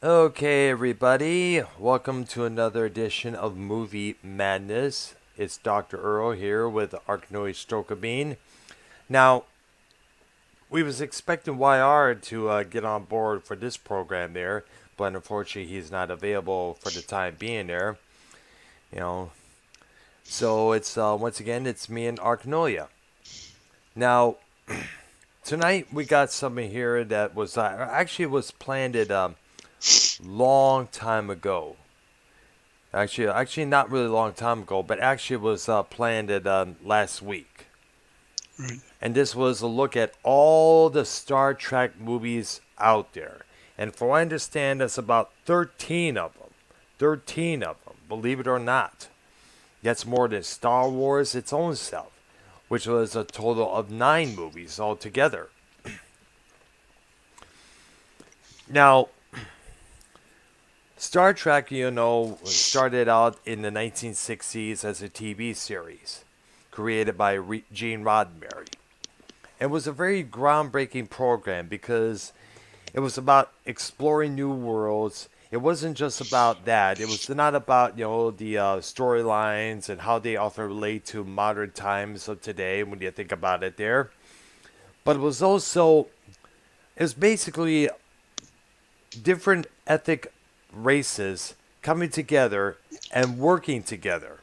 Okay, everybody, welcome to another edition of Movie Madness. It's Dr. Earl here with Ark and I. Now, we was expecting YR to get on board for this program there, but unfortunately he's not available for the time being there. You know, so it's once again it's me and Arknoia. Now, tonight we got something here that was actually was planned at long time ago. Actually, not really a long time ago, but actually was planned at last week. Right. And this was a look at all the Star Trek movies out there. And for what I understand, that's about 13 of them. 13 of them, believe it or not. That's more than Star Wars its own self, which was a total of 9 movies altogether. Now, Star Trek, started out in the 1960s as a TV series created by Gene Roddenberry. It was a very groundbreaking program because it was about exploring new worlds. It wasn't just about that. It was not about the storylines and how they often relate to modern times of today when you think about it there. But it was basically different ethnic races coming together and working together.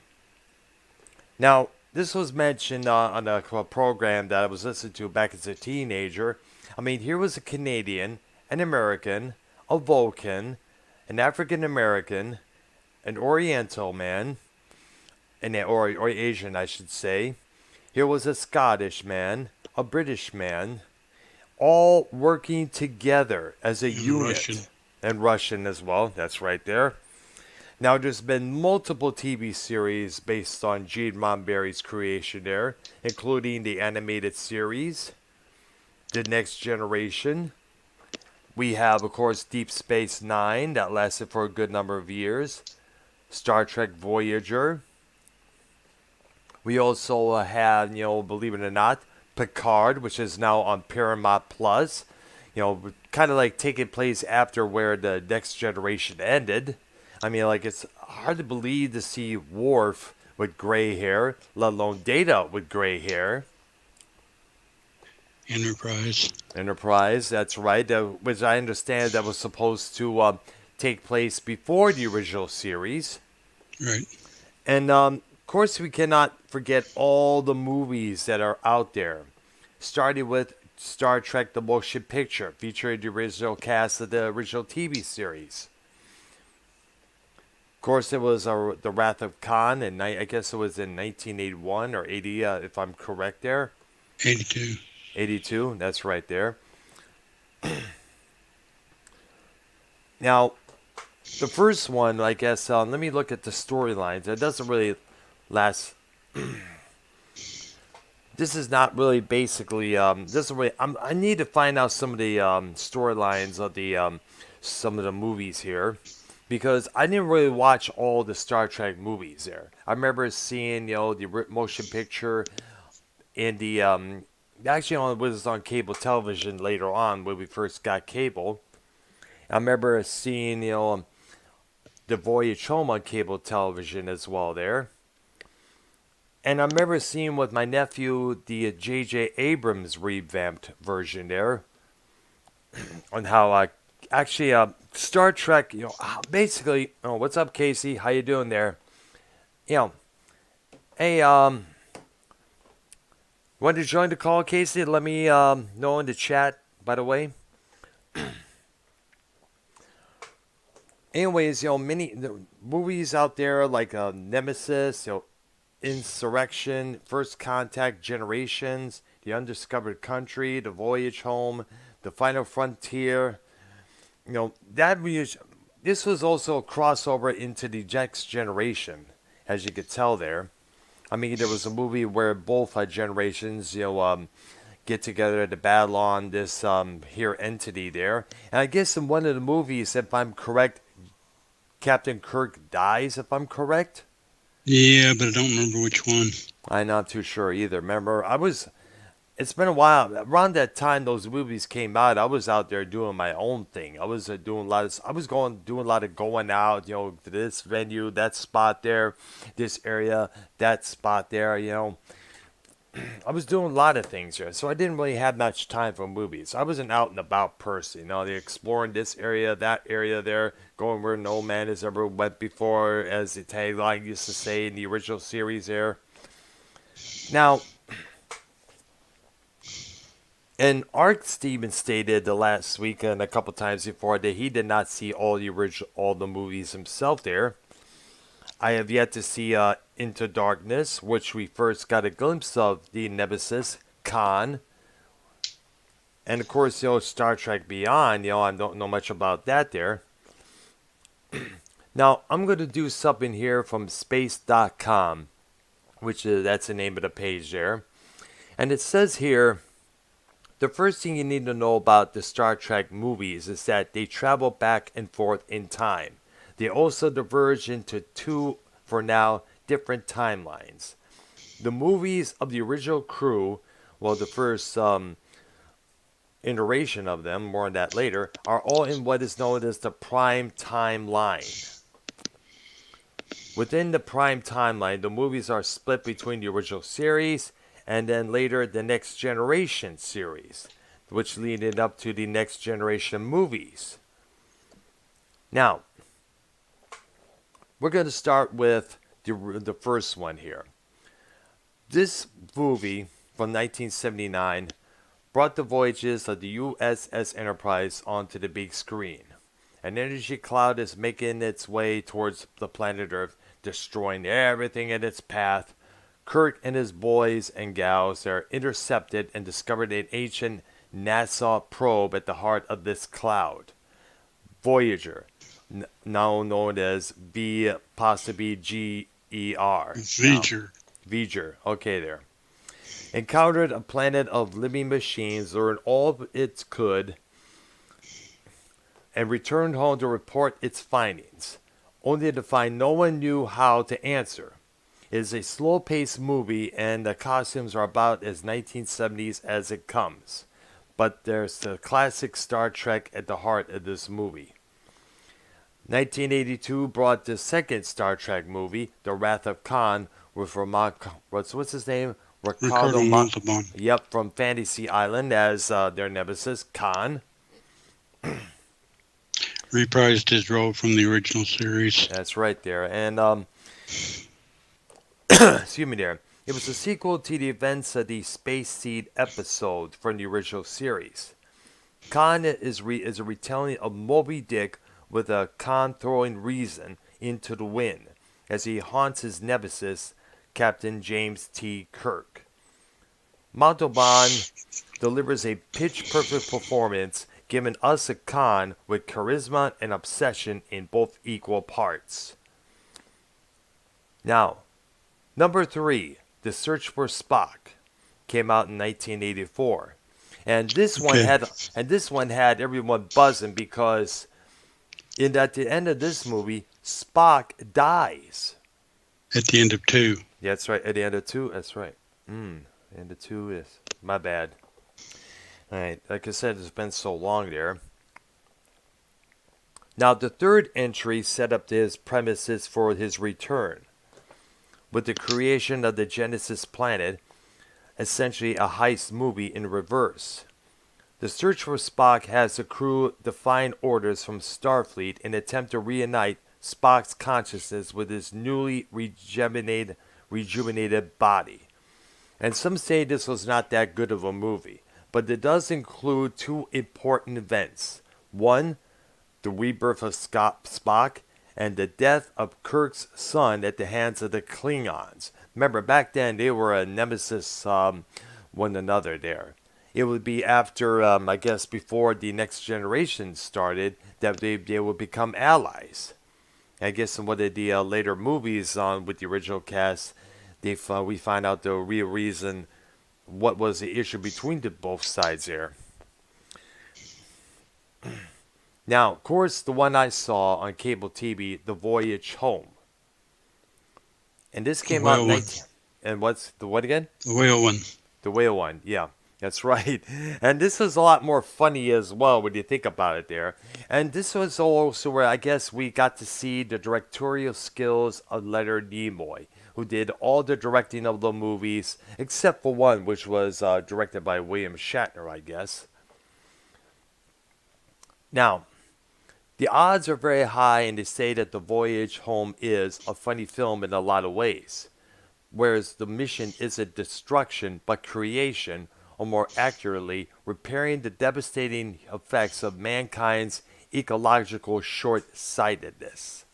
Now, this was mentioned on a program that I was listening to back as a teenager. I mean, here was a Canadian, an American, a Vulcan, an African American, an Oriental man, or Asian, I should say. Here was a Scottish man, a British man, all working together as a And Russian. unit. And Russian as well, that's right there. Now, there's been multiple TV series based on Gene Roddenberry's creation there, including the animated series, The Next Generation. We have, of course, Deep Space Nine, that lasted for a good number of years. Star Trek Voyager. We also had, believe it or not, Picard, which is now on Paramount Plus. Kind of like taking place after where the Next Generation ended. I mean, like, it's hard to believe to see Worf with gray hair, let alone Data with gray hair. Enterprise. Enterprise, that's right. Which I understand that was supposed to take place before the original series. Right. And, of course, we cannot forget all the movies that are out there. Starting with Star Trek The Motion Picture, featuring the original cast of the original TV series. Of course, it was The Wrath of Khan, and I guess it was in 1981 or 80, if I'm correct there. 82. 82, that's right there. Now, the first one, I guess, let me look at the storylines. It doesn't really last. This is not really basically. Doesn't really. I need to find out some of the storylines of the some of the movies here, because I didn't really watch all the Star Trek movies there. I remember seeing the motion picture in the actually it was on cable television later on when we first got cable. I remember seeing the Voyage Home on cable television as well there. And I remember seeing with my nephew the J.J. Abrams revamped version there, on how actually Star Trek, basically. Oh, what's up, Casey? How you doing there? Hey, want to join the call, Casey? Let me know in the chat. By the way. Anyways, many movies out there like Nemesis, Insurrection, First Contact, Generations, The Undiscovered Country, The Voyage Home, The Final Frontier. This was also a crossover into the Next Generation, as you could tell there. I mean, there was a movie where both generations, get together to battle on this here entity there. And I guess in one of the movies, if I'm correct, Captain Kirk dies, if I'm correct. Yeah, but I don't remember which one. I'm not too sure either. Remember, It's been a while. Around that time those movies came out, I was out there doing my own thing. I was doing a lot of. I was doing a lot of going out. To this venue, that spot there, this area, that spot there. I was doing a lot of things there, so I didn't really have much time for movies. I was an out and about person. They exploring this area, that area there, going where no man has ever went before, as the tagline used to say in the original series there. Now, and Art Stevens stated the last week and a couple times before that he did not see all the movies himself there. I have yet to see Into Darkness, which we first got a glimpse of the Nemesis, Khan, and of course, Star Trek Beyond. I don't know much about that there. Now, I'm going to do something here from space.com, which that's the name of the page there. And it says here, the first thing you need to know about the Star Trek movies is that they travel back and forth in time. They also diverge into two, for now, different timelines. The movies of the original crew, well, the first iteration of them, more on that later, are all in what is known as the prime timeline. Within the prime timeline, the movies are split between the original series and then later the Next Generation series, which leaded up to the Next Generation movies. Now, we're going to start with the first one here. This movie from 1979 brought the voyages of the USS Enterprise onto the big screen. An energy cloud is making its way towards the planet Earth, destroying everything in its path. Kirk and his boys and gals are intercepted and discovered an ancient NASA probe at the heart of this cloud. Voyager, now known as V, possibly GER. V'ger. V'ger, okay there. Encountered a planet of living machines, learned all it could, and returned home to report its findings, only to find no one knew how to answer. It is a slow-paced movie, and the costumes are about as 1970s as it comes. But there's the classic Star Trek at the heart of this movie. 1982 brought the second Star Trek movie, The Wrath of Khan, with what's his name? Ricardo Montalban. Yep, from Fantasy Island as their nemesis, Khan. Reprised his role from the original series. That's right there. And, excuse me there. It was a sequel to the events of the Space Seed episode from the original series. Khan is a retelling of Moby Dick with a Khan throwing reason into the wind as he haunts his nemesis, Captain James T. Kirk. Montalban delivers a pitch-perfect performance, giving us a Khan with charisma and obsession in both equal parts. Now, number 3, The Search for Spock, came out in 1984, and this one had everyone buzzing because at the end of this movie, Spock dies. At the end of 2. Yeah, that's right. At the end of 2, that's right. End of 2 is my bad. All right, like I said, it's been so long there. Now, the third entry set up his premises for his return, with the creation of the Genesis planet, essentially a heist movie in reverse. The Search for Spock has the crew define orders from Starfleet in an attempt to reunite Spock's consciousness with his newly rejuvenated body. And some say this was not that good of a movie, but it does include two important events. One, the rebirth of Spock, and the death of Kirk's son at the hands of the Klingons. Remember, back then they were a nemesis one another there. It would be after, I guess, before the Next Generation started, that they would become allies. I guess in one of the later movies with the original cast, we find out the real reason, what was the issue between both sides there. Now, of course, the one I saw on cable TV, The Voyage Home. And this came out in 19... And what's the what again? The whale one. The whale one, yeah. That's right. And this was a lot more funny as well when you think about it there. And this was also where I guess we got to see the directorial skills of Leonard Nimoy, who did all the directing of the movies, except for one, which was directed by William Shatner, I guess. Now, the odds are very high, and they say that The Voyage Home is a funny film in a lot of ways, whereas the mission isn't destruction but creation, or more accurately, repairing the devastating effects of mankind's ecological short sightedness.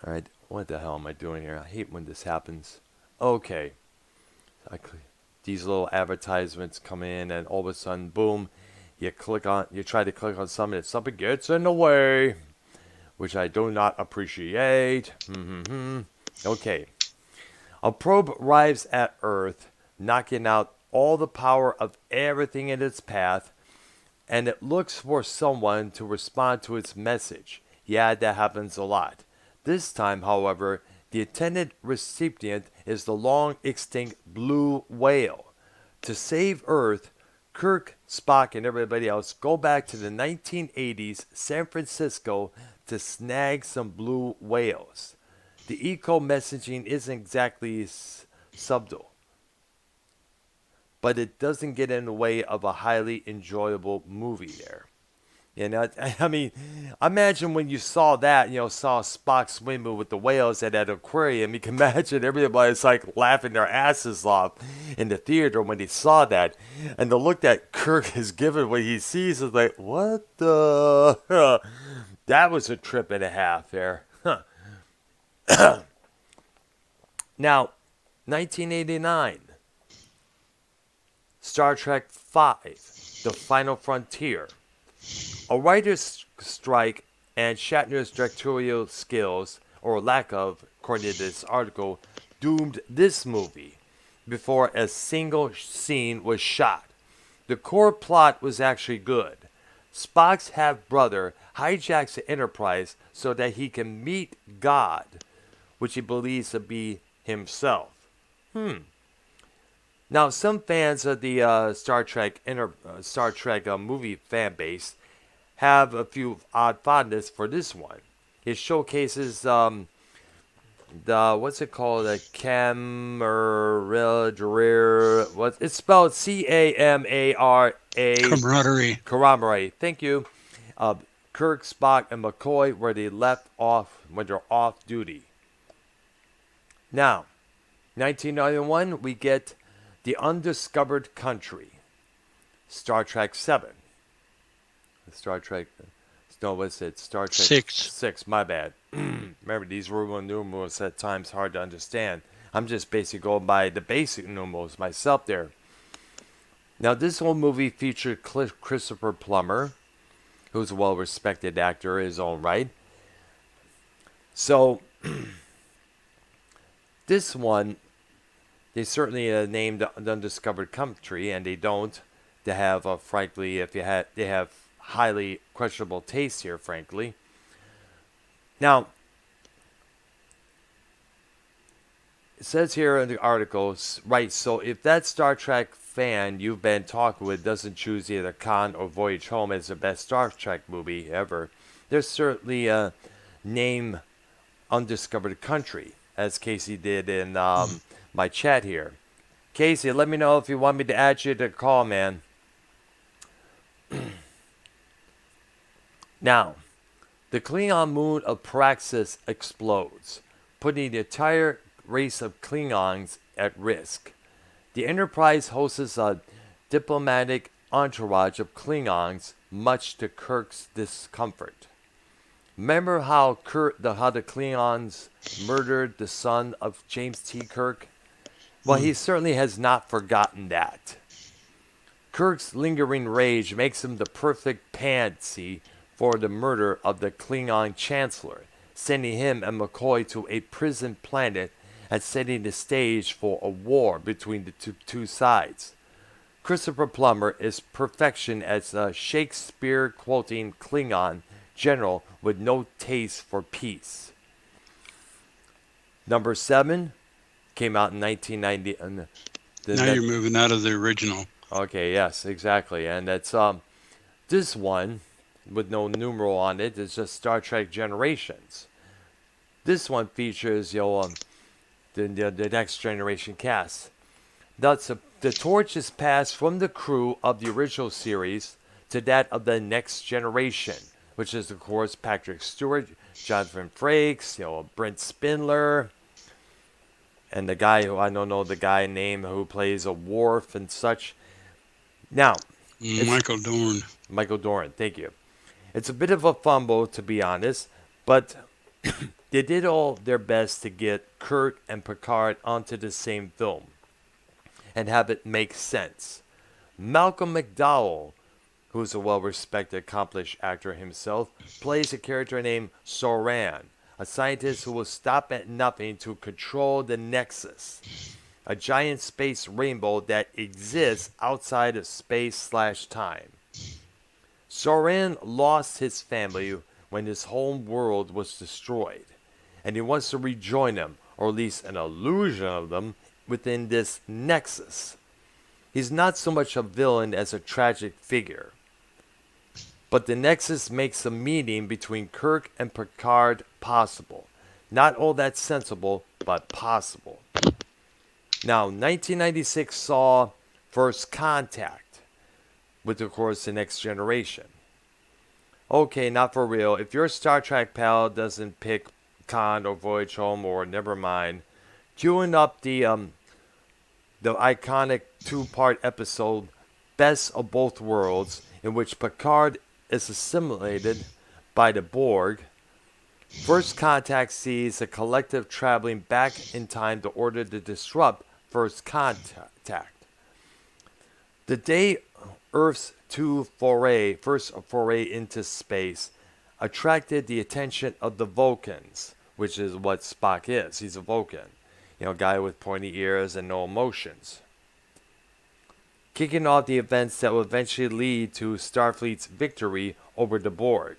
Alright, what the hell am I doing here? I hate when this happens. Okay. These little advertisements come in, and all of a sudden, boom, you try to click on something, and something gets in the way, which I do not appreciate. Okay. A probe arrives at Earth, knocking out all the power of everything in its path, and it looks for someone to respond to its message. Yeah, that happens a lot. This time, however, the intended recipient is the long extinct blue whale. To save Earth, Kirk, Spock, and everybody else go back to the 1980s San Francisco to snag some blue whales. The eco-messaging isn't exactly subtle, but it doesn't get in the way of a highly enjoyable movie there. You know, I mean, imagine when you saw that, saw Spock swimming with the whales at that aquarium. You can imagine everybody's like laughing their asses off in the theater when they saw that. And the look that Kirk is given when he sees is like, what the? That was a trip and a half there. Now, 1989, Star Trek V, The Final Frontier. A writer's strike and Shatner's directorial skills, or lack of, according to this article, doomed this movie before a single scene was shot. The core plot was actually good. Spock's half-brother hijacks the Enterprise so that he can meet God, which he believes to be himself. Now, some fans of the Star Trek movie fan base have a few odd fondness for this one. It showcases the what's it called? The it's spelled C-A-M-A-R-A. Camaraderie. Camaraderie. Thank you. Kirk, Spock, and McCoy, where they left off when they're off duty. Now, 1991, we get The Undiscovered Country, Star Trek 7. Star Trek, no, what's it? Star Trek 6, my bad. Remember, these Roman numerals at times hard to understand. I'm just basically going by the basic numerals myself there. Now, this whole movie featured Christopher Plummer, who's a well-respected actor in his own right. So, this one, they certainly named The Undiscovered Country, and they don't. They have, frankly, they have highly questionable taste here, frankly. Now, it says here in the article, right, so if that Star Trek fan you've been talking with doesn't choose either Khan or Voyage Home as the best Star Trek movie ever, there's certainly a name Undiscovered Country, as Casey did in my chat here. Casey, let me know if you want me to add you to the call, man. Now, the Klingon moon of Praxis explodes, putting the entire race of Klingons at risk. The Enterprise hosts a diplomatic entourage of Klingons, much to Kirk's discomfort. Remember how the Klingons murdered the son of James T. Kirk? Well, he certainly has not forgotten that. Kirk's lingering rage makes him the perfect pansy for the murder of the Klingon Chancellor, sending him and McCoy to a prison planet and setting the stage for a war between the two sides. Christopher Plummer is perfection as a Shakespeare-quoting Klingon general with no taste for peace. Number 7 came out in 1990. Now that, you're moving out of the original. okay, yes, exactly. And that's this one with no numeral on it is just Star Trek Generations. This one features the Next Generation cast. Thus, the torch is passed from the crew of the original series to that of the Next Generation, which is, of course, Patrick Stewart, Jonathan Frakes, Brent Spindler, and the guy who I don't know the guy name who plays a Worf and such. Now, it's Michael Dorn. Michael Doran. Thank you. It's a bit of a fumble, to be honest, but they did all their best to get Kirk and Picard onto the same film and have it make sense. Malcolm McDowell, who's a well-respected, accomplished actor himself, plays a character named Soran, a scientist who will stop at nothing to control the Nexus, a giant space rainbow that exists outside of space/time. Soran lost his family when his home world was destroyed, and he wants to rejoin them, or at least an illusion of them, within this Nexus. He's not so much a villain as a tragic figure. But the Nexus makes a meeting between Kirk and Picard possible. Not all that sensible, but possible. Now, 1996 saw First Contact, with, of course, the Next Generation. Okay, not for real. If your Star Trek pal doesn't pick Khan or Voyage Home or Nevermind, queuing up the iconic two-part episode Best of Both Worlds, in which Picard is assimilated by the Borg. First Contact sees a collective traveling back in time in order to disrupt First Contact. The day Earth's first foray into space attracted the attention of the Vulcans, which is what Spock is. He's a Vulcan. A guy with pointy ears and no emotions. Kicking off the events that will eventually lead to Starfleet's victory over the Borg.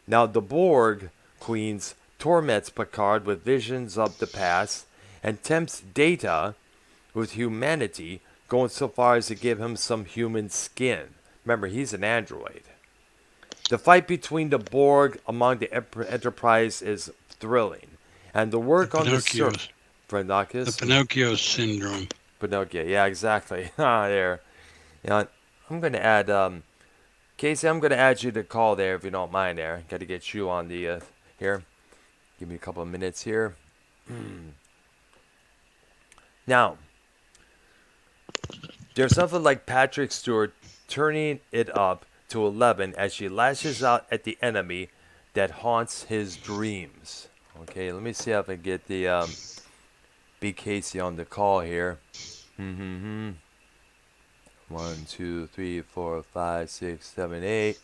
Now, the Borg Queens torments Picard with visions of the past and tempts Data with humanity, going so far as to give him some human skin. Remember, he's an android. The fight between the Borg among the Enterprise is thrilling, and the work on the surface. The Pinocchio syndrome. Pinocchio, yeah, exactly. There. I'm going to add, Casey, I'm going to add you to call there if you don't mind there. Got to get you on the, here. Give me a couple of minutes here. Now, there's something like Patrick Stewart turning it up to 11 as she lashes out at the enemy that haunts his dreams. Okay, let me see if I can get the, B. Casey on the call here. 1, 2, 3, 4, 5, 6, 7, 8.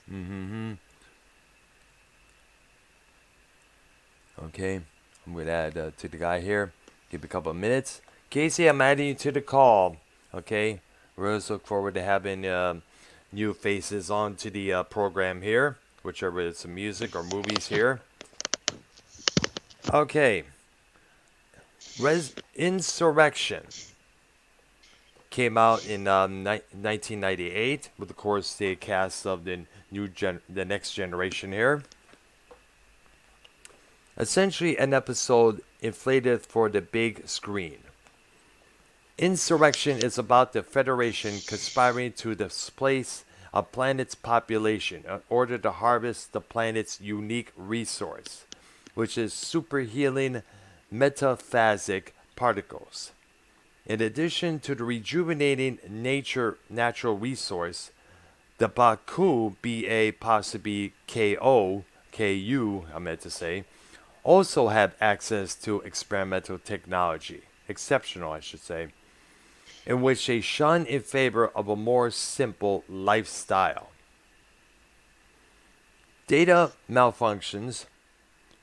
Okay, I'm going to add to the guy here. Give me a couple of minutes. Casey, I'm adding you to the call. Okay, we really look forward to having new faces onto the program here, whichever it's some music or movies here. Okay. Insurrection came out in 1998 with, of course, the cast of the Next Generation here. Essentially, an episode inflated for the big screen. Insurrection is about the Federation conspiring to displace a planet's population in order to harvest the planet's unique resource, which is super healing metaphasic particles. In addition to the rejuvenating natural resource, the Baku, B-A possibly K-O, K-U, I meant to say, also have access to experimental technology, exceptional I should say, in which they shun in favor of a more simple lifestyle. Data malfunctions.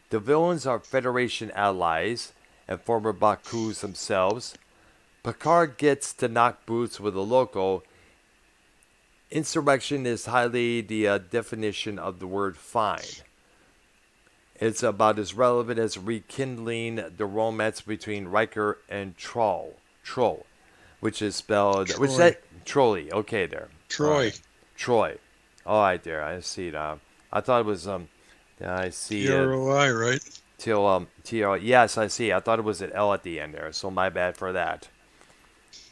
The villains are Federation allies and former Bakus themselves. Picard gets to knock boots with a local. Insurrection is highly the definition of the word fine. It's about as relevant as rekindling the romance between Riker and Troll. which is spelled, which is Troy. that? Trolley. Okay, there. All Troy. right. Troy. All right, there. I see it. I thought it was, I see it. TROI, right? T-R, yes, I see. I thought it was an L at the end there, so my bad for that.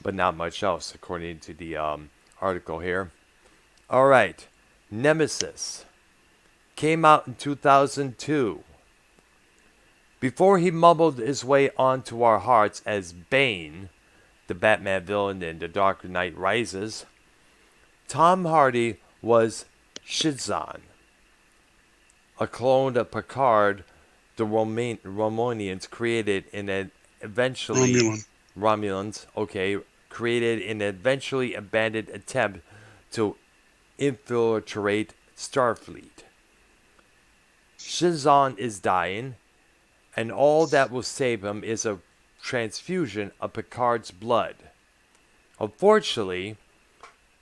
But not much else, according to the article here. All right. Nemesis came out in 2002. Before he mumbled his way onto our hearts as Bane, the Batman villain in The Dark Knight Rises, Tom Hardy was Shizan, a clone of Picard the Romanians created in an eventually Romulans, okay, created an eventually abandoned attempt to infiltrate Starfleet. Shizan is dying, and all that will save him is a transfusion of Picard's blood. Unfortunately,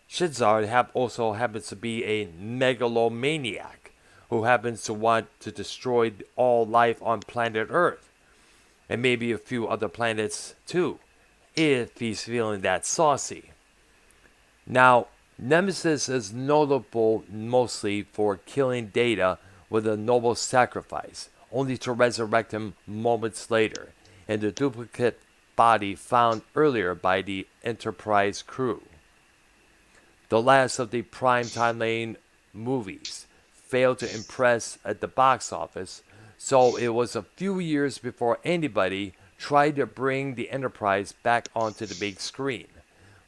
Shizan also happens to be a megalomaniac who happens to want to destroy all life on planet Earth, and maybe a few other planets too, if he's feeling that saucy. Now, Nemesis is notable mostly for killing Data with a noble sacrifice, only to resurrect him moments later, in the duplicate body found earlier by the Enterprise crew. The last of the prime timeline movies failed to impress at the box office, so it was a few years before anybody tried to bring the Enterprise back onto the big screen.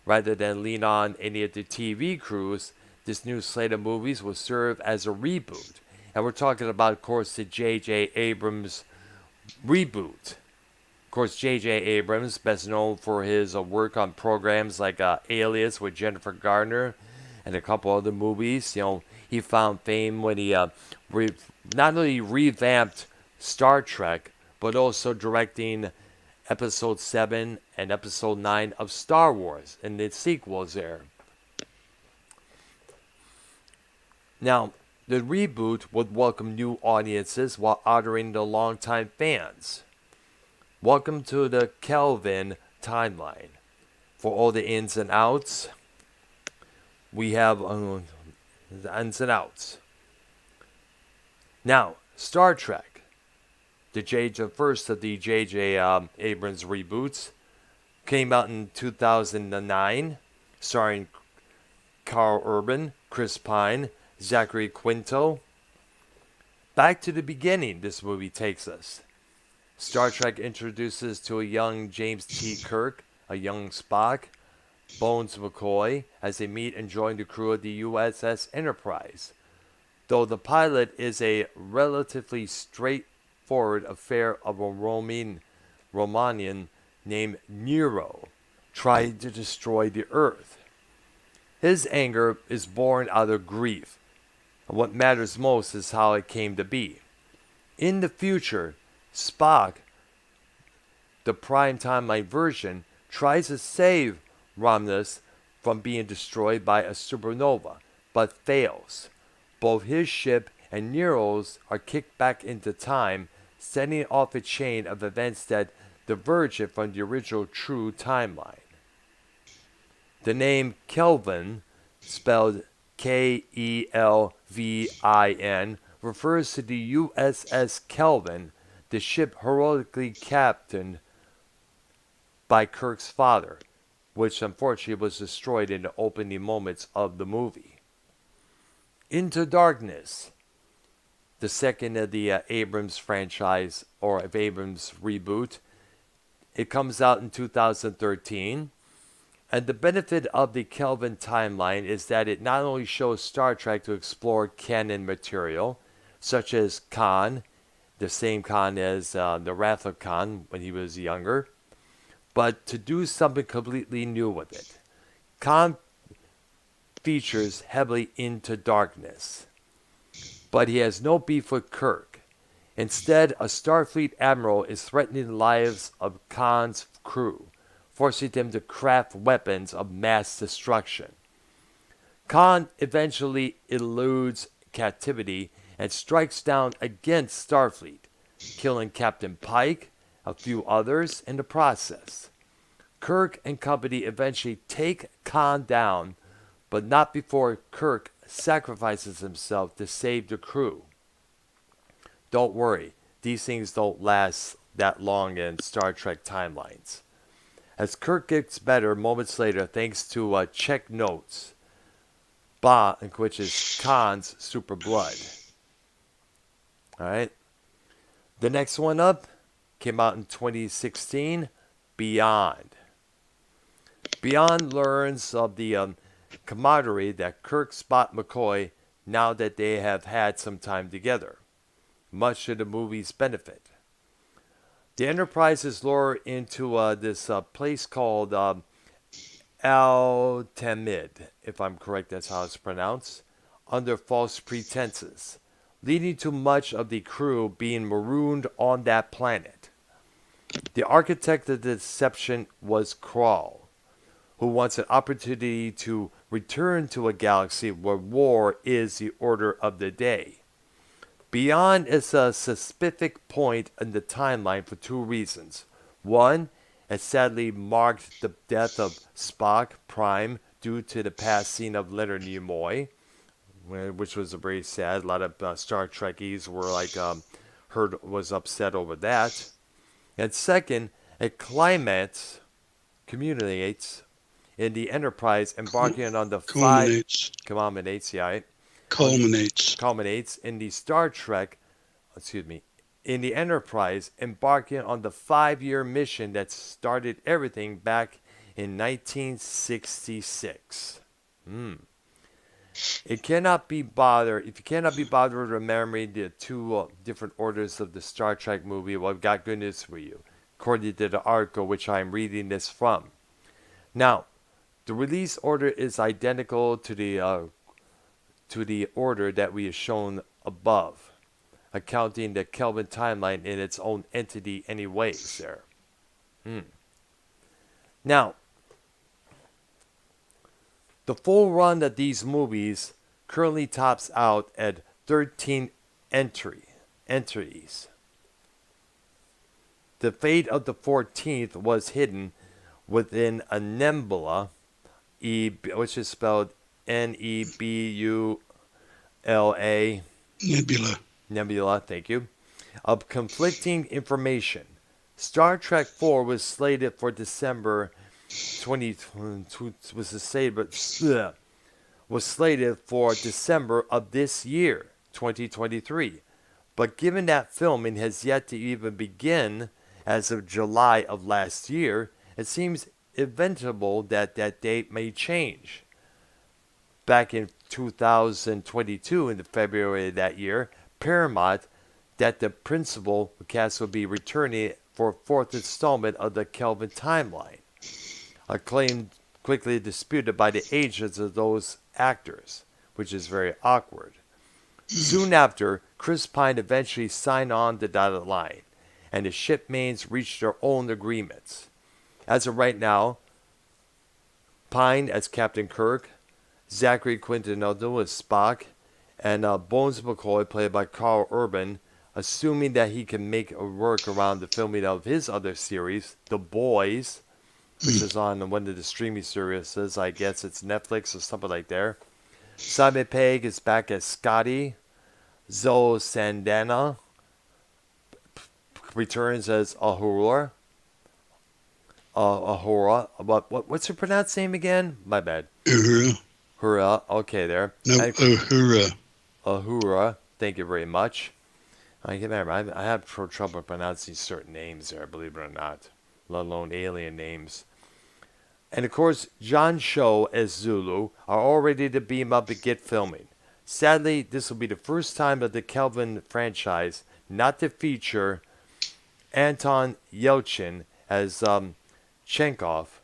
Rather than lean on any of the TV crews, this new slate of movies will serve as a reboot. And we're talking about, of course, the J.J. Abrams reboot. Of course, J.J. Abrams, best known for his work on programs like Alias with Jennifer Garner and a couple other movies. He found fame when he not only revamped Star Trek, but also directing Episode 7 and Episode 9 of Star Wars and the sequels there. Now, the reboot would welcome new audiences while honoring the longtime fans. Welcome to the Kelvin timeline. For all the ins and outs, we have the ins and outs. Now, Star Trek. The first of the J.J. Abrams reboots came out in 2009, starring Carl Urban, Chris Pine, Zachary Quinto. Back to the beginning, this movie takes us. Star Trek introduces to a young James T. Kirk, a young Spock, Bones McCoy, as they meet and join the crew of the USS Enterprise. Though the pilot is a relatively straightforward affair of a Romanian named Nero trying to destroy the Earth. His anger is born out of grief, and what matters most is how it came to be. In the future, Spock, the prime timeline version, tries to save Romulus from being destroyed by a supernova, but fails. Both his ship and Nero's are kicked back into time, setting off a chain of events that diverge it from the original true timeline. The name Kelvin, spelled Kelvin, refers to the USS Kelvin, the ship heroically captained by Kirk's father, which unfortunately was destroyed in the opening moments of the movie. Into Darkness, the second of the Abrams franchise, or of Abrams reboot. It comes out in 2013. And the benefit of the Kelvin timeline is that it not only shows Star Trek to explore canon material, such as Khan, the same Khan as the Wrath of Khan when he was younger, but to do something completely new with it. Khan features heavily Into Darkness, but he has no beef with Kirk. Instead, a Starfleet admiral is threatening the lives of Khan's crew, forcing them to craft weapons of mass destruction. Khan eventually eludes captivity and strikes down against Starfleet, killing Captain Pike, a few others in the process. Kirk and company eventually take Khan down, but not before Kirk sacrifices himself to save the crew. Don't worry, these things don't last that long in Star Trek timelines. As Kirk gets better moments later thanks to check notes, which is Khan's super blood. Alright. The next one up came out in 2016, Beyond. Beyond learns of the camaraderie that Kirk, Spock, McCoy now that they have had some time together, much to the movie's benefit. The Enterprise is lured into this place called Al-Tamid, if I'm correct, that's how it's pronounced, under false pretenses, leading to much of the crew being marooned on that planet. The architect of the deception was Krall, who wants an opportunity to return to a galaxy where war is the order of the day. Beyond is a specific point in the timeline for two reasons. One, it sadly marked the death of Spock Prime due to the passing of Leonard Nimoy, which was very sad. A lot of Star Trekkies were was upset over that. And second, it communicates in the Enterprise embarking on the culminates in the Star Trek, in the Enterprise embarking on the 5-year mission that started everything back in 1966. If you cannot be bothered remembering the two different orders of the Star Trek movie, well, I've got good news for you, according to the article which I'm reading this from. Now, the release order is identical to the order that we have shown above, accounting the Kelvin timeline in its own entity anyways there. Now, the full run of these movies currently tops out at 13 entries. The fate of the 14th was hidden within a nebula, which is spelled Nebula. Nebula, thank you. Of conflicting information. Star Trek 4 was slated for December 2022. Was slated for December of this year, 2023. But given that filming has yet to even begin as of July of last year, it seems inevitable that that date may change. Back in 2022, in the February of that year, Paramount that the principal cast will be returning for a fourth installment of the Kelvin timeline, a claim quickly disputed by the agents of those actors, which is very awkward. Soon after, Chris Pine eventually signed on the dotted line, and the shipmates reached their own agreements. As of right now, Pine as Captain Kirk, Zachary Quintanillo as Spock, and Bones McCoy, played by Carl Urban, assuming that he can make a work around the filming of his other series, The Boys, which is on one of the streaming services. I guess it's Netflix or something like that. Simon Pegg is back as Scotty. Zoe Saldana returns as Uhura. What's her pronounced name again? My bad. Uhura. Okay, there. No, Uhura. Uhura. Thank you very much. I have trouble pronouncing certain names there, believe it or not, let alone alien names. And of course, John Cho as Zulu are all ready to beam up and get filming. Sadly, this will be the first time of the Kelvin franchise not to feature Anton Yelchin as Chekhov,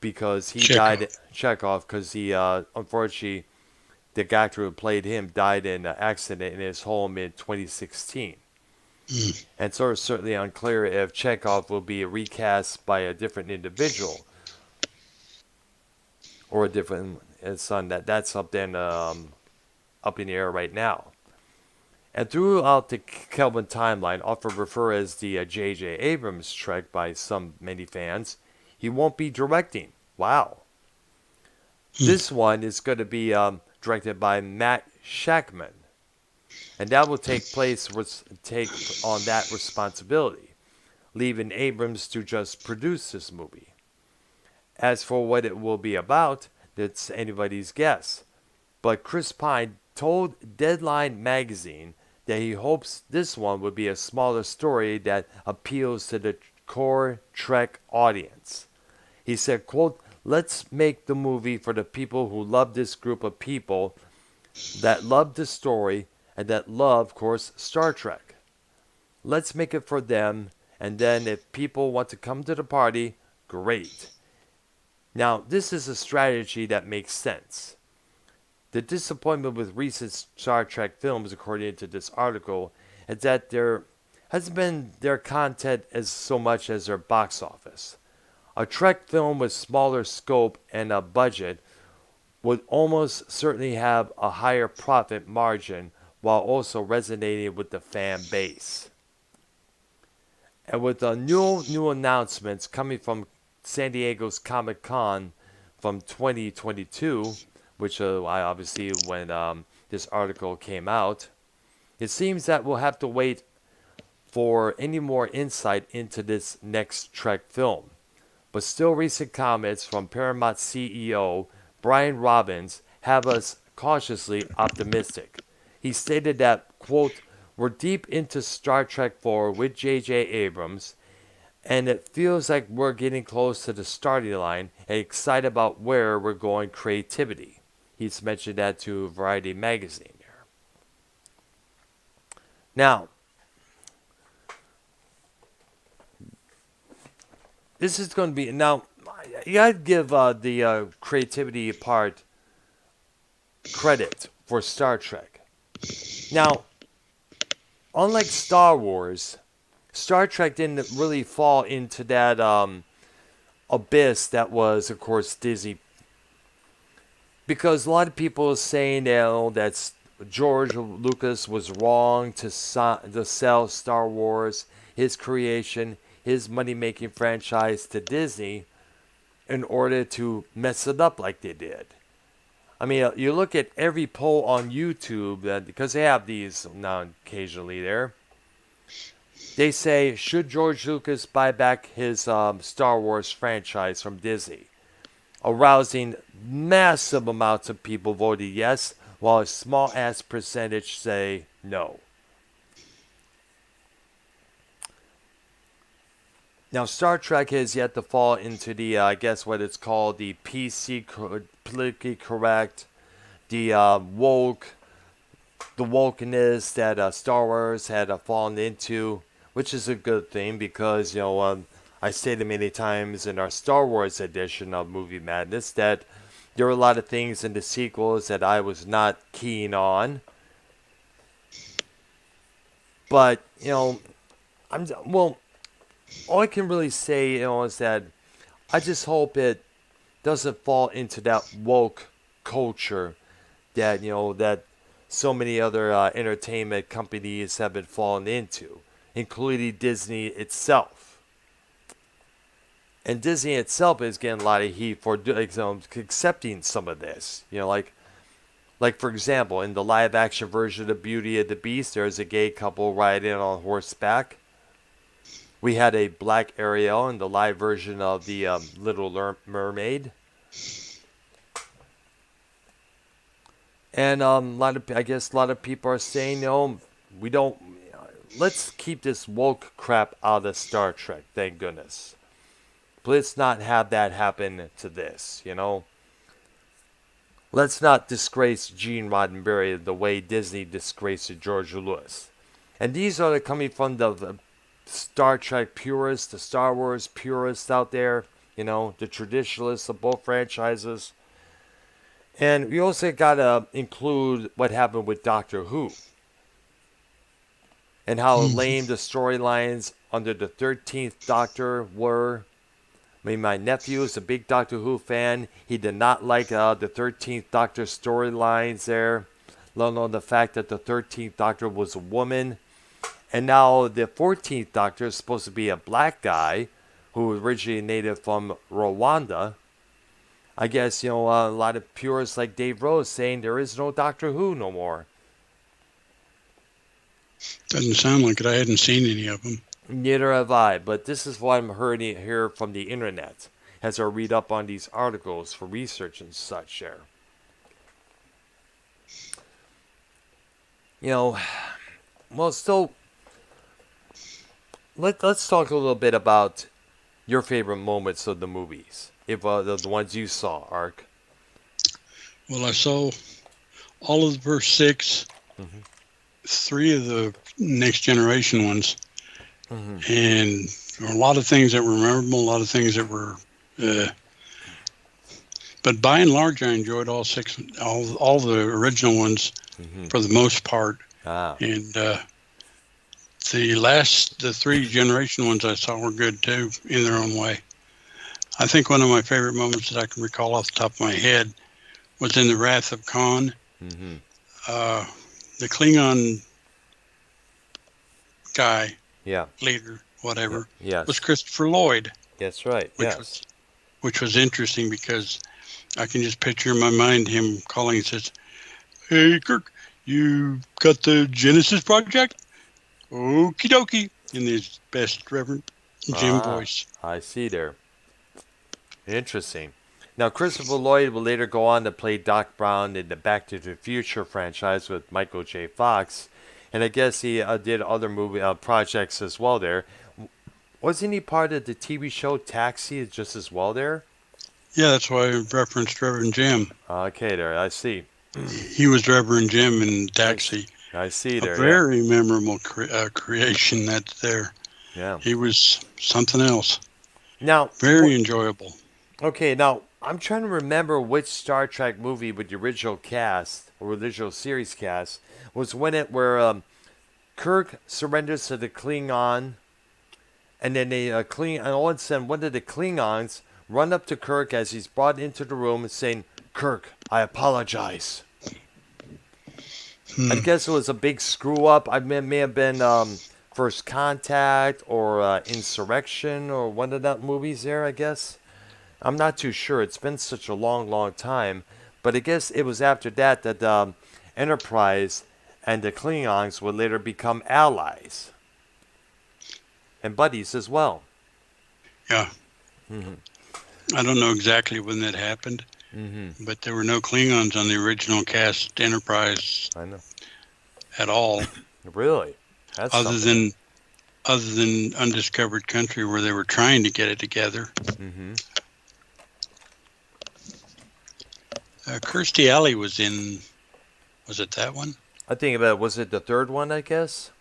because he died. Chekhov, because he unfortunately, the actor who played him died in an accident in his home in 2016. And so it's certainly unclear if Chekhov will be recast by a different individual or a different son. That's up in the air right now. And throughout the Kelvin timeline, often referred as the J.J. Abrams Trek by many fans, He won't be directing. Wow. This one is going to be directed by Matt Shackman, and that will take on that responsibility, leaving Abrams to just produce this movie. As for what it will be about, that's anybody's guess. But Chris Pine told Deadline magazine that he hopes this one would be a smaller story that appeals to the core Trek audience. He said, quote, "Let's make the movie for the people who love this group of people that love the story and that love, of course, Star Trek. Let's make it for them, and then if people want to come to the party, great." Now, this is a strategy that makes sense. The disappointment with recent Star Trek films, according to this article, is that there hasn't been their content as so much as their box office. A Trek film with smaller scope and a budget would almost certainly have a higher profit margin while also resonating with the fan base. And with the new announcements coming from San Diego's Comic Con from 2022, which I obviously when this article came out, it seems that we'll have to wait for any more insight into this next Trek film. But still, recent comments from Paramount CEO Brian Robbins have us cautiously optimistic. He stated that, quote, "We're deep into Star Trek 4 with J.J. Abrams, and it feels like we're getting close to the starting line and excited about where we're going creativity." He's mentioned that to Variety magazine there. Now, this is going to be, now, you got to give the creativity part credit for Star Trek. Now, unlike Star Wars, Star Trek didn't really fall into that abyss that was, of course, Disney. Because a lot of people are saying that George Lucas was wrong to sell Star Wars, his creation, his money-making franchise to Disney in order to mess it up like they did. I mean, you look at every poll on YouTube, because they have these now occasionally there. They say, should George Lucas buy back his Star Wars franchise from Disney? Arousing massive amounts of people voted yes, while a small-ass percentage say no. Now, Star Trek has yet to fall into the, I guess what it's called, the PC, politically correct, the wokeness that Star Wars had fallen into, which is a good thing because, I stated many times in our Star Wars edition of Movie Madness that there were a lot of things in the sequels that I was not keen on. But, all I can really say, is that I just hope it doesn't fall into that woke culture that, that so many other entertainment companies have been falling into, including Disney itself. And Disney itself is getting a lot of heat for accepting some of this. Like for example, in the live-action version of Beauty and the Beast, there's a gay couple riding on horseback. We had a black Ariel in the live version of the Little Mermaid. And a lot of people are saying, we don't. Let's keep this woke crap out of Star Trek. Thank goodness. Let's not have that happen to this. Let's not disgrace Gene Roddenberry the way Disney disgraced George Lucas. And these are coming from the Star Trek purists, the Star Wars purists out there, the traditionalists of both franchises. And we also got to include what happened with Doctor Who and how lame the storylines under the 13th Doctor were. I mean, my nephew is a big Doctor Who fan. He did not like the 13th Doctor storylines there, let alone the fact that the 13th Doctor was a woman. And now the 14th Doctor is supposed to be a black guy who originated from Rwanda. I guess, a lot of purists like Dave Rose saying there is no Doctor Who no more. Doesn't sound like it. I hadn't seen any of them. Neither have I, but this is what I'm hearing here from the internet as I read up on these articles for research and such there. Still, let's talk a little bit about your favorite moments of the movies, if the ones you saw, Ark. Well, I saw all of the first 6, 3 of the Next Generation ones, and there were a lot of things that were memorable, a lot of things that were, but by and large, I enjoyed all 6, all the original ones for the most part. And the 3 generation ones I saw were good too, in their own way. I think one of my favorite moments that I can recall off the top of my head was in the Wrath of Khan. The Klingon guy, leader, whatever, was Christopher Lloyd. That's right. Which was interesting because I can just picture in my mind him calling and says, "Hey, Kirk, you got the Genesis Project? Okie dokie," in his best Reverend Jim voice. I see there. Interesting. Now, Christopher Lloyd will later go on to play Doc Brown in the Back to the Future franchise with Michael J. Fox. And I guess he did other movie projects as well there. Wasn't he part of the TV show Taxi just as well there? Yeah, that's why I referenced Reverend Jim. Okay, there, I see. He was Reverend Jim in Taxi. I see there. A very memorable creation that's there. Yeah. He was something else. Now, very enjoyable. Okay, now I'm trying to remember which Star Trek movie with the original cast or original series cast was where Kirk surrenders to the Klingon, and then and all of a sudden one of the Klingons run up to Kirk as he's brought into the room saying, "Kirk, I apologize." I guess it was a big screw up. I may have been First Contact or Insurrection or one of that movies there, I guess. I'm not too sure. It's been such a long, long time. But I guess it was after that that Enterprise and the Klingons would later become allies. And buddies as well. Yeah. I don't know exactly when that happened. But there were no Klingons on the original cast Enterprise. I know. At all. Really? That's other than Undiscovered Country, where they were trying to get it together. Kirstie Alley was in. Was it that one? I think about it. Was it the third one? I guess,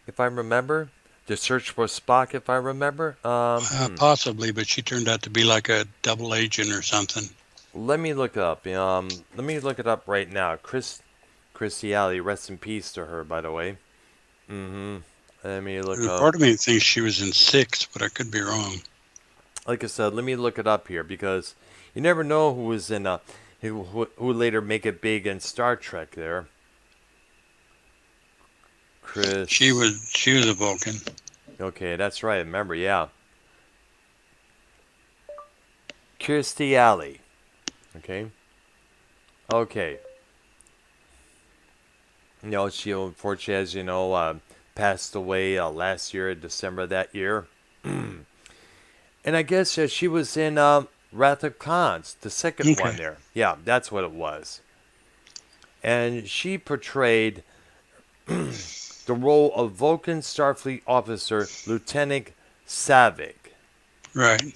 if I remember. The Search for Spock, if I remember. Possibly, but she turned out to be like a double agent or something. Let me look it up. Let me look it up right now. Kirstie Alley, rest in peace to her, by the way. Let me look up. Part of me thinks she was in 6, but I could be wrong. Like I said, let me look it up here because you never know who was in who later make it big in Star Trek there. She was a Vulcan. Okay, that's right. Remember, yeah. Kirstie Alley. Okay. She unfortunately, as you know, passed away last year, December that year. And I guess she was in Wrath of Khan, the second one there. Yeah, that's what it was. And she portrayed the role of Vulcan Starfleet officer Lieutenant Saavik. Right.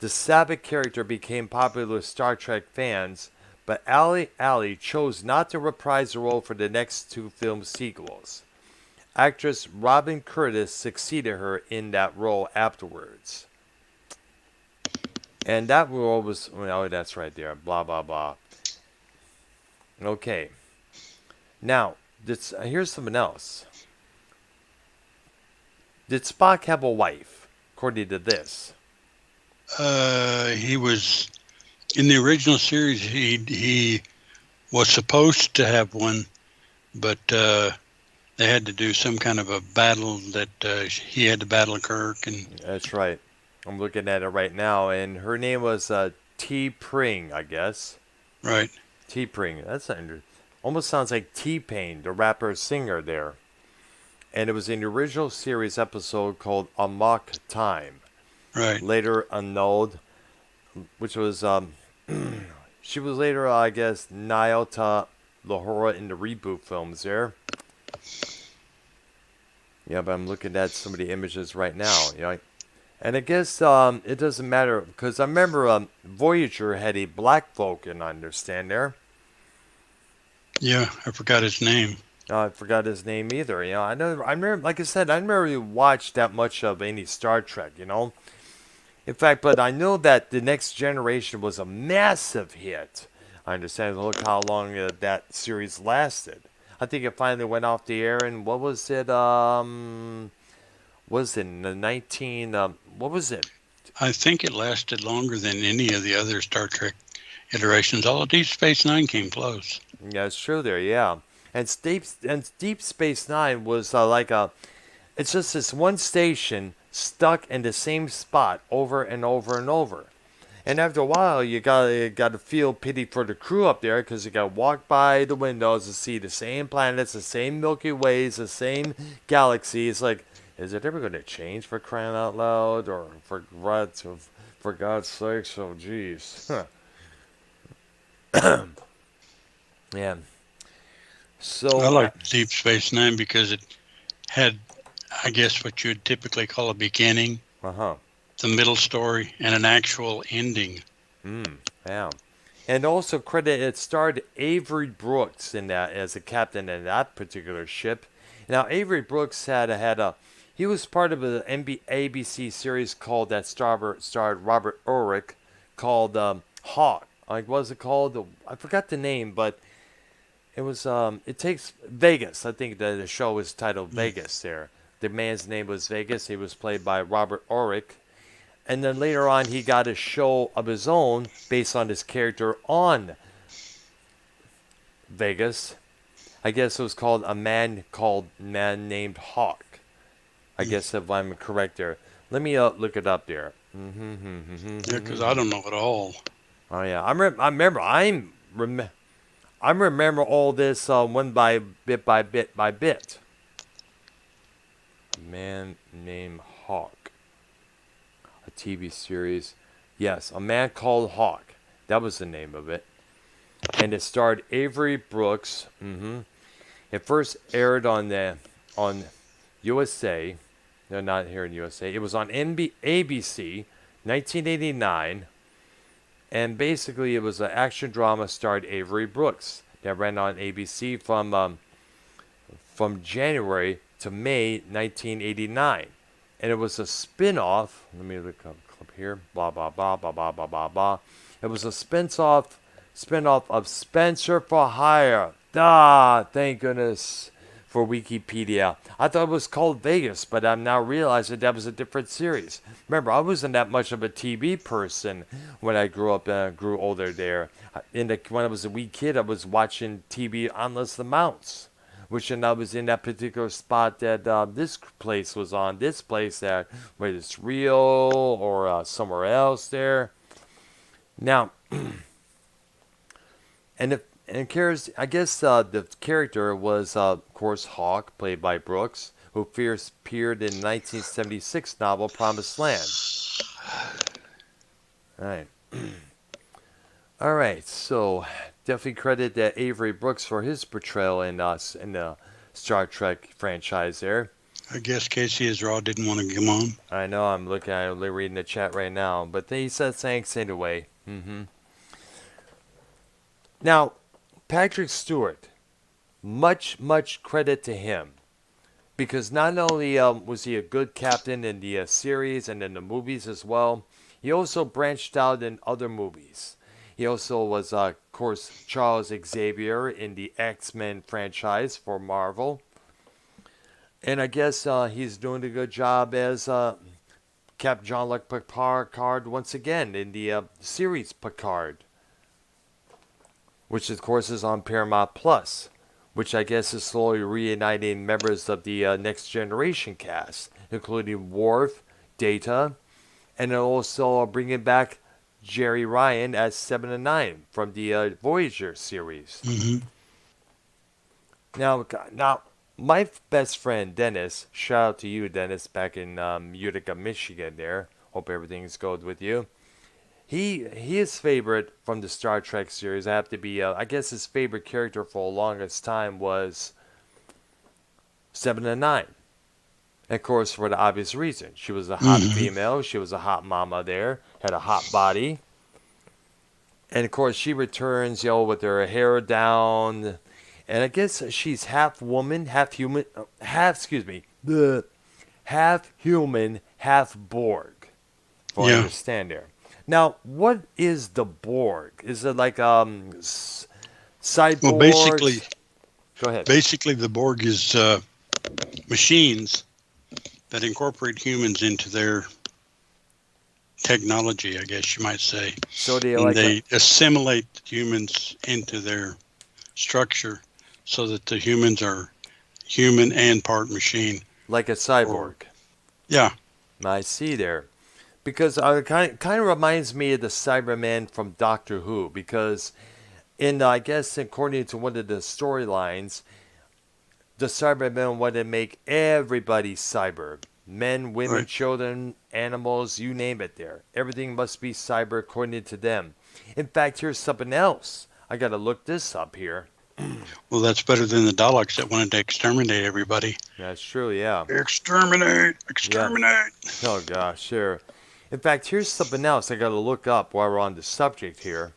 The Saavik character became popular with Star Trek fans, but Alley chose not to reprise the role for the next 2 film sequels. Actress Robin Curtis succeeded her in that role afterwards. And that role was, that's right there, blah, blah, blah. Okay. Now, here's something else. Did Spock have a wife, according to this? He was, in the original series, he was supposed to have one, but they had to do some kind of a battle that he had to battle Kirk. And that's right. I'm looking at it right now, and her name was T Pring, I guess. Right. T Pring. Almost sounds like T Pain, the rapper singer there. And it was in the original series episode called Amok Time, Right. later annulled, which was she was later, I guess, Nyota Lahora in the reboot films there. Yeah, but I'm looking at some of the images right now. And I guess it doesn't matter because I remember Voyager had a black Vulcan. I understand there. Yeah, I forgot his name. I forgot his name either. I know. I remember, like I said, I never really watched that much of any Star Trek. In fact, but I know that the Next Generation was a massive hit. I understand. Look how long that series lasted. I think it finally went off the air, and what was it? Was it in the 19? What was it? I think it lasted longer than any of the other Star Trek iterations. All of Deep Space Nine came close. Yeah, it's true there. Yeah, and Deep Space Nine was it's just this one station stuck in the same spot over and over and over. And after a while, you gotta feel pity for the crew up there because you gotta walk by the windows to see the same planets, the same Milky Ways, the same galaxy. It's like, is it ever gonna change for crying out loud, or for God's sakes? Oh, jeez. Yeah. I So, like Deep Space Nine because it had, I guess, what you'd typically call a beginning, huh. the middle story, and an actual ending. Yeah. And also credit it starred Avery Brooks in that as a captain in that particular ship. Now Avery Brooks he was part of an ABC series called that starred Robert Urich called Hawk. Like what was it called? I forgot the name, but it was it takes Vegas. I think the show was titled Mm. Vegas there. The man's name was Vegas. He was played by Robert Urich. And then later on, he got a show of his own based on his character on Vegas. I guess it was called Man Named Hawk. I guess if I'm correct there. Let me look it up there. Yeah, because I don't know at all. Oh yeah, I remember all this one by bit. Man named Hawk, a TV series. Yes, A Man Called Hawk. That was the name of it, and it starred Avery Brooks. It first aired on USA. No, not here in USA. It was on ABC, 1989. And basically, it was an action drama starred Avery Brooks that ran on ABC from January to May 1989, and it was a spin-off. Let me look up a clip here. Blah blah blah blah blah blah blah blah. It was a spin-off of Spencer for Hire. Ah, thank goodness for Wikipedia. I thought it was called Vegas, but I'm now realizing that was a different series. Remember, I wasn't that much of a TV person when I grew up and grew older there. When I was a wee kid, I was watching TV on the Mounts, which and I was in that particular spot that this place was on. This place that whether it's real or somewhere else there. Now, I guess the character was, of course, Hawk, played by Brooks, who first appeared in 1976 novel Promised Land. All right. All right, so definitely credit that Avery Brooks for his portrayal in the Star Trek franchise there. I guess Casey Israel didn't want to come on. I know I'm reading the chat right now, but he said thanks anyway. Now, Patrick Stewart, much credit to him, because not only was he a good captain in the series and in the movies as well, he also branched out in other movies. He also was, of course, Charles Xavier in the X-Men franchise for Marvel. And I guess he's doing a good job as Captain Jean-Luc Picard once again in the series Picard, which of course is on Paramount Plus, which I guess is slowly reuniting members of the Next Generation cast, including Worf, Data, and also bringing back Jerry Ryan as 7 and 9 from the Voyager series. Hmm. Now, my best friend Dennis, shout out to you, Dennis, back in Utica, Michigan. There, hope everything's good with you. His favorite from the Star Trek series, I have to be, I guess his favorite character for the longest time was 7 and 9. And of course, for the obvious reason, she was a hot Hmm. female, she was a hot mama there, had a hot body, and of course she returns, with her hair down, and I guess she's half woman, half human, half human, half Borg. If I Yeah. understand there. Now, what is the Borg? Is it like Well, basically, cyborgs? Go ahead. basically the Borg is machines that incorporate humans into their technology, I guess you might say. So they And like they assimilate humans into their structure so that the humans are human and part machine. like a Or cyborg. yeah. I see there. Because it kind of reminds me of the Cyberman from Doctor Who. Because I guess according to one of the storylines, the Cybermen want to make everybody cyber. Men, women, Right. children, animals, you name it there. Everything must be cyber according to them. In fact, here's something else. I gotta look this up here. Well, that's better than the Daleks that wanted to exterminate everybody. That's true, yeah. Exterminate! Yeah. Exterminate! Oh gosh, sure. In fact, here's something else I gotta look up while we're on the subject here.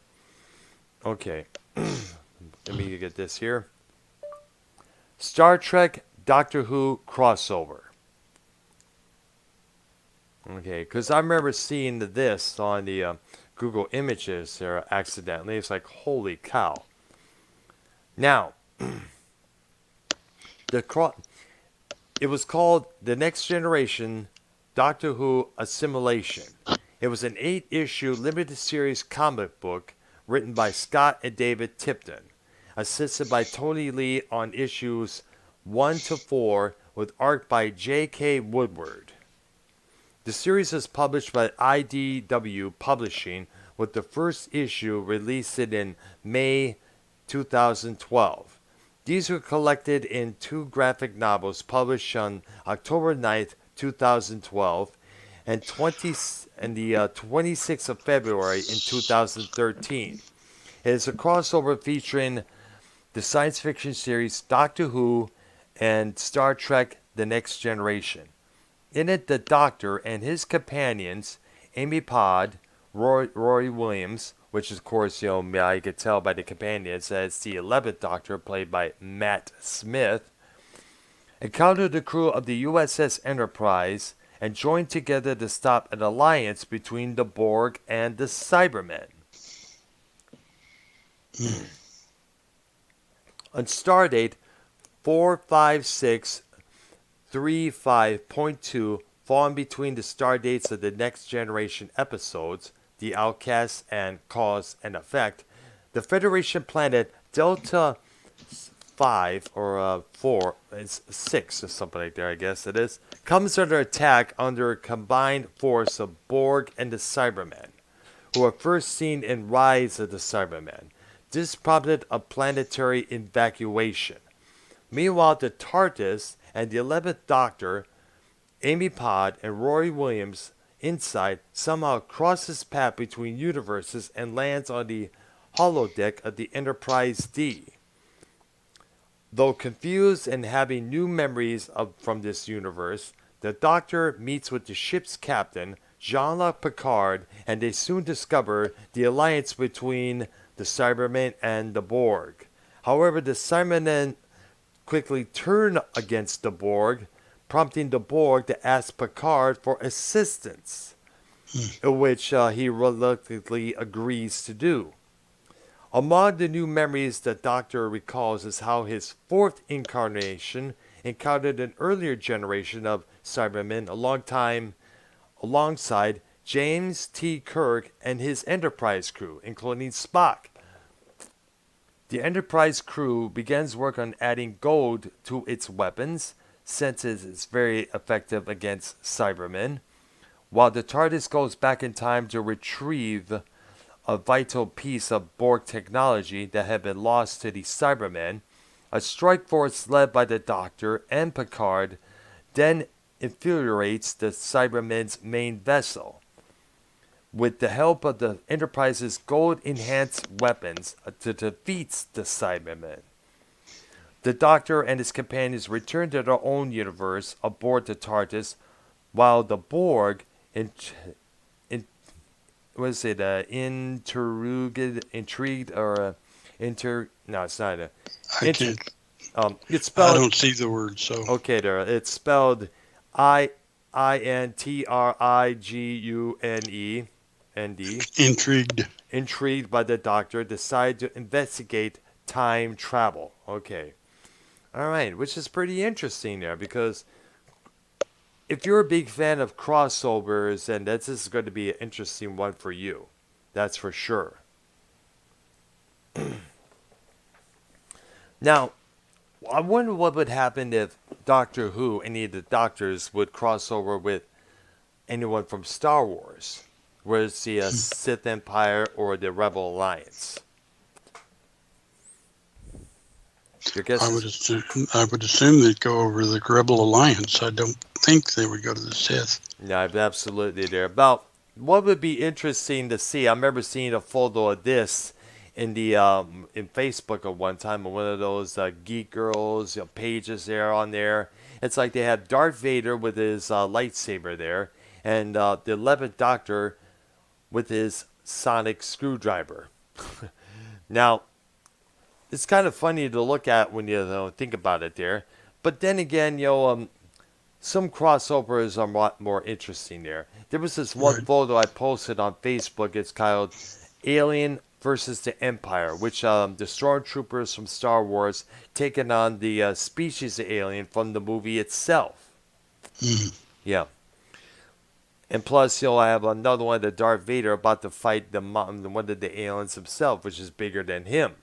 Okay. Let me get this here. Star Trek Doctor Who crossover. Okay, because I remember seeing this on the Google Images there accidentally. It's like, holy cow. Now, it was called The Next Generation Doctor Who Assimilation. It was an 8-issue limited series comic book written by Scott and David Tipton, assisted by Tony Lee on issues 1 to 4 with art by J.K. Woodward. The series is published by IDW Publishing, with the first issue released in May 2012. These were collected in 2 graphic novels published on October 9th, 2012, and the 26th of February in 2013. It is a crossover featuring the science fiction series Doctor Who and Star Trek The Next Generation. In it, the Doctor and his companions, Amy Pod, Rory Williams, which of course, I could tell by the companions that it's the 11th Doctor, played by Matt Smith, encountered the crew of the USS Enterprise and joined together to stop an alliance between the Borg and the Cybermen. On Stardate 45635.2, falling between the star dates of the Next Generation episodes, The Outcast and Cause and Effect, the Federation planet Delta 5 or 4, it's 6 or something like that, I guess it is, comes under attack under a combined force of Borg and the Cybermen, who are first seen in Rise of the Cybermen. This prompted a planetary evacuation. Meanwhile, the TARDIS and the 11th Doctor, Amy Pod, and Rory Williams inside somehow crosses path between universes and lands on the holodeck of the Enterprise D. Though confused and having new memories from this universe, the Doctor meets with the ship's captain, Jean-Luc Picard, and they soon discover the alliance between the Cybermen and the Borg. However, the Cybermen quickly turn against the Borg, prompting the Borg to ask Picard for assistance, which he reluctantly agrees to do. Among the new memories the Doctor recalls is how his 4th incarnation encountered an earlier generation of Cybermen alongside James T. Kirk and his Enterprise crew, including Spock. The Enterprise crew begins work on adding gold to its weapons, since it is very effective against Cybermen. while the TARDIS goes back in time to retrieve a vital piece of Borg technology that had been lost to the Cybermen, a strike force led by the Doctor and Picard then infiltrates the Cybermen's main vessel. With the help of the Enterprise's gold-enhanced weapons to defeat the Cybermen. The Doctor and his companions return to their own universe aboard the TARDIS, while the Borg, no, it's not I can't. it's I spelled, don't see the word, so okay, there, it's spelled Intrigune, intrigued. intrigued by the Doctor, decide to investigate time travel. Okay. All right, which is pretty interesting there because if you're a big fan of crossovers, then this is going to be an interesting one for you. That's for sure. Now, I wonder what would happen if Doctor Who, any of the Doctors, would cross over with anyone from Star Wars, whether it's the Sith Empire or the Rebel Alliance. Your guess I would assume they'd go over the Rebel Alliance. I don't think they would go to the Sith. No, absolutely there. About what would be interesting to see, I remember seeing a photo of this in the in Facebook at one time, on one of those Geek Girls pages there on there. It's like they have Darth Vader with his lightsaber there, and the 11th Doctor with his sonic screwdriver. Now, it's kind of funny to look at when you think about it there. But then again, some crossovers are a lot more interesting there. There was this one photo I posted on Facebook. It's called Alien versus the Empire, which the stormtroopers from Star Wars taking on the species of alien from the movie itself. Yeah. And plus, I have another one of Darth Vader about to fight one of the aliens himself, which is bigger than him.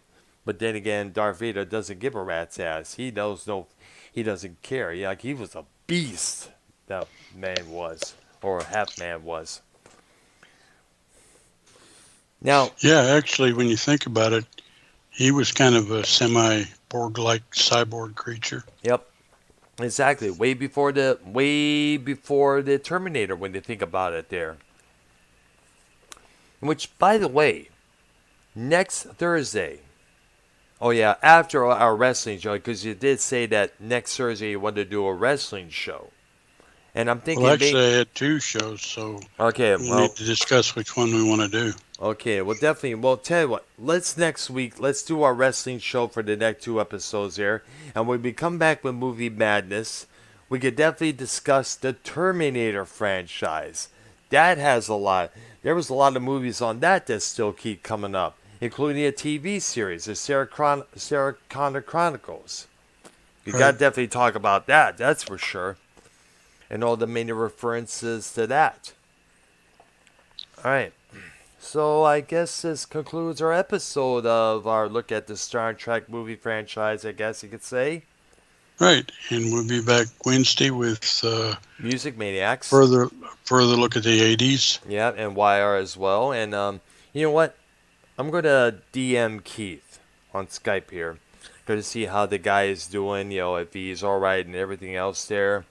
But then again, Darth Vader doesn't give a rat's ass. He doesn't care. Yeah, like he was a beast, that man was, or half man was. Now, yeah, actually, when you think about it, he was kind of a semi-Borg-like cyborg creature. Yep, exactly. Way before the Terminator, when you think about it, there. Which, by the way, next Thursday. Oh yeah, after our wrestling show, because you did say that next Thursday you wanted to do a wrestling show, and I'm thinking. Well, actually, I had two shows, so okay, we need to discuss which one we want to do. Okay, well, definitely. Well, tell you what, let's do our wrestling show for the next two episodes there, and when we come back with Movie Madness, we could definitely discuss the Terminator franchise. That has a lot. There was a lot of movies on that still keep coming up, including a TV series, the Sarah Connor Chronicles. You got to definitely talk about that, that's for sure. And all the many references to that. All right. So I guess this concludes our episode of our look at the Star Trek movie franchise, I guess you could say. Right. And we'll be back Wednesday with Music Maniacs. Further look at the 80s. Yeah, and YR as well. And you know what? I'm going to DM Keith on Skype here. Going to see how the guy is doing, if he's all right and everything else there.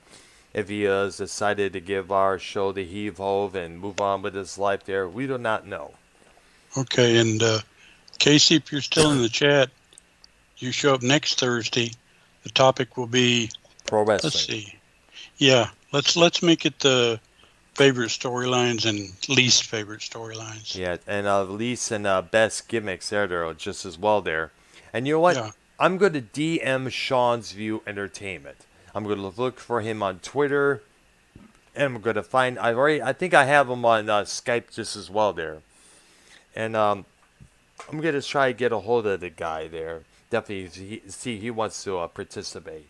If he has decided to give our show the heave-ho and move on with his life there, we do not know. Okay, and Casey, if you're still in the chat, you show up next Thursday. The topic will be pro wrestling. Let's see. Yeah, let's make it the favorite storylines and least favorite storylines. Yeah, and least and best gimmicks there just as well there. And you know what? Yeah. I'm going to DM Sean's View Entertainment. I'm going to look for him on Twitter, and I'm going to find. I think I have him on Skype just as well there, and I'm going to try to get a hold of the guy there. Definitely see he wants to participate.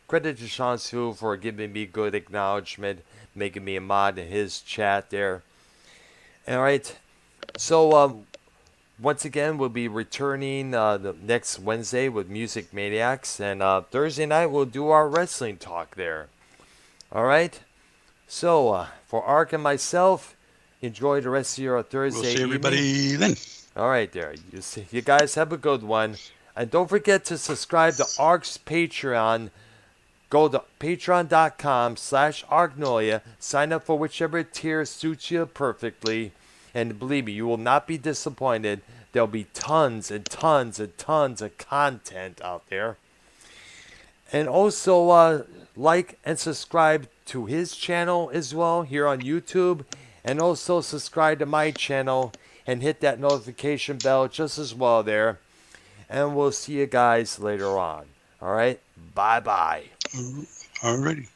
Credit to Sean Sue for giving me good acknowledgement, making me a mod in his chat there. All right, so once again, we'll be returning the next Wednesday with Music Maniacs. And Thursday night, we'll do our wrestling talk there. All right? So, for Ark and myself, enjoy the rest of your We'll Thursday see evening. everybody then. All right, there. You guys have a good one. And don't forget to subscribe to Ark's Patreon. Go to patreon.com/Arknolia. Sign up for whichever tier suits you perfectly. And believe me, you will not be disappointed. There'll be tons and tons and tons of content out there. And also like and subscribe to his channel as well here on YouTube. And also subscribe to my channel and hit that notification bell just as well there. And we'll see you guys later on. All right? Bye-bye. Alrighty.